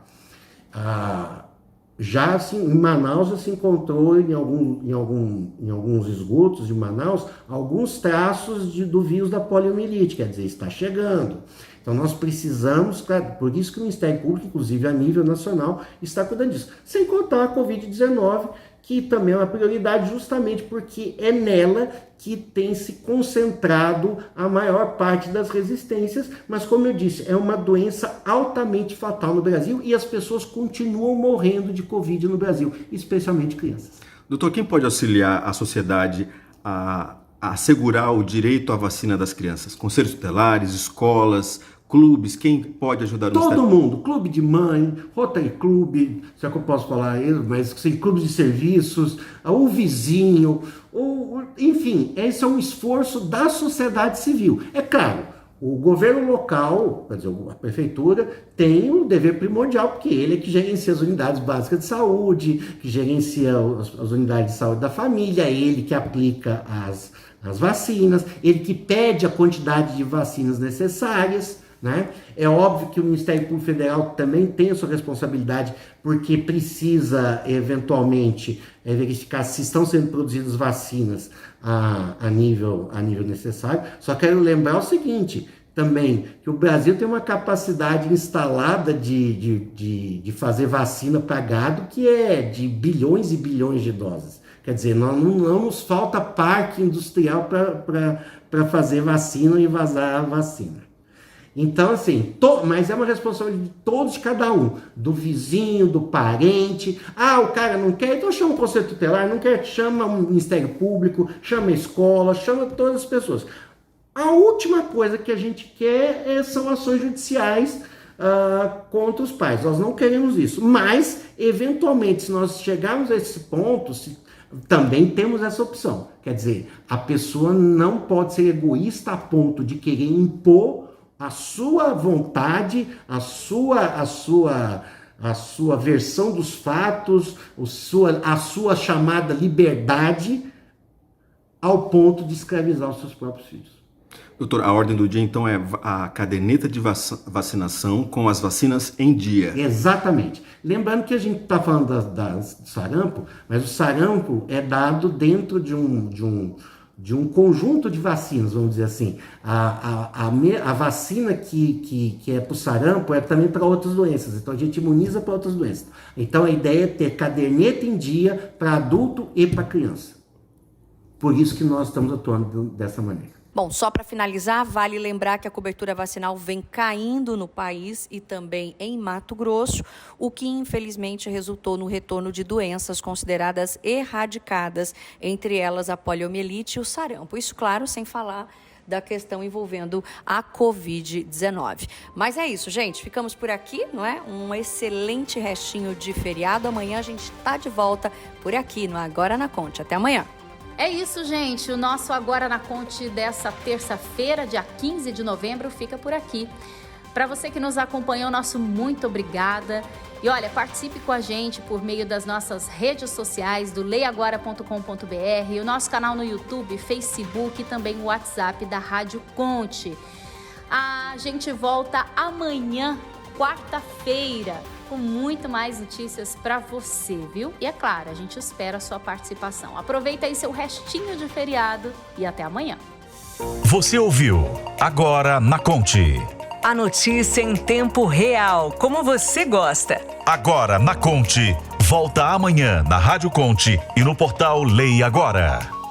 Já assim, em Manaus já se encontrou em alguns esgotos de Manaus alguns traços do vírus da poliomielite, quer dizer, está chegando. Então nós precisamos, por isso que o Ministério Público, inclusive a nível nacional, está cuidando disso. Sem contar a Covid-19, que também é uma prioridade justamente porque é nela que tem se concentrado a maior parte das resistências, mas como eu disse, é uma doença altamente fatal no Brasil e as pessoas continuam morrendo de Covid no Brasil, especialmente crianças. Doutor, quem pode auxiliar a sociedade a assegurar o direito à vacina das crianças? Conselhos tutelares, escolas, clubes, quem pode ajudar o Todo mundo, clube de mãe, Rotary Club, se é que eu posso falar, mas sim, clubes de serviços, o vizinho, enfim, esse é um esforço da sociedade civil. É claro, o governo local, quer dizer, a prefeitura, tem um dever primordial, porque ele é que gerencia as unidades básicas de saúde, que gerencia as unidades de saúde da família, ele que aplica as vacinas, ele que pede a quantidade de vacinas necessárias, né? É óbvio que o Ministério Público Federal também tem a sua responsabilidade, porque precisa, eventualmente, verificar se estão sendo produzidas vacinas a nível necessário. Só quero lembrar o seguinte, também, que o Brasil tem uma capacidade instalada de fazer vacina para gado que é de bilhões e bilhões de doses. Quer dizer, não nos falta parque industrial para fazer vacina e vazar a vacina. Então, assim, mas é uma responsabilidade de todos, de cada um, do vizinho, do parente. O cara não quer, então chama o Conselho Tutelar, não quer, chama o Ministério Público, chama a escola, chama todas as pessoas. A última coisa que a gente quer são ações judiciais contra os pais. Nós não queremos isso, mas, eventualmente, se nós chegarmos a esse ponto, também temos essa opção. Quer dizer, a pessoa não pode ser egoísta a ponto de querer impor a sua vontade, a sua versão dos fatos, a sua chamada liberdade, ao ponto de escravizar os seus próprios filhos. Doutor, a ordem do dia, então, é a caderneta de vacinação com as vacinas em dia. Exatamente. Lembrando que a gente está falando do sarampo, mas o sarampo é dado dentro de um de um conjunto de vacinas, vamos dizer assim. A vacina que é para o sarampo é também para outras doenças, então a gente imuniza para outras doenças. Então a ideia é ter caderneta em dia para adulto e para criança. Por isso que nós estamos atuando dessa maneira. Bom, só para finalizar, vale lembrar que a cobertura vacinal vem caindo no país e também em Mato Grosso, o que infelizmente resultou no retorno de doenças consideradas erradicadas, entre elas a poliomielite e o sarampo. Isso, claro, sem falar da questão envolvendo a Covid-19. Mas é isso, gente. Ficamos por aqui, não é? Um excelente restinho de feriado. Amanhã a gente está de volta por aqui no Agora na Conte. Até amanhã. É isso, gente. O nosso Agora na Conte dessa terça-feira, dia 15 de novembro, fica por aqui. Para você que nos acompanhou, nosso muito obrigada. E olha, participe com a gente por meio das nossas redes sociais, do leiagora.com.br, o nosso canal no YouTube, Facebook e também o WhatsApp da Rádio Conte. A gente volta amanhã, quarta-feira, com muito mais notícias para você, viu? E é claro, a gente espera a sua participação. Aproveita aí seu restinho de feriado e até amanhã. Você ouviu Agora na Conte. A notícia em tempo real, como você gosta. Agora na Conte. Volta amanhã na Rádio Conte e no portal Lei Agora.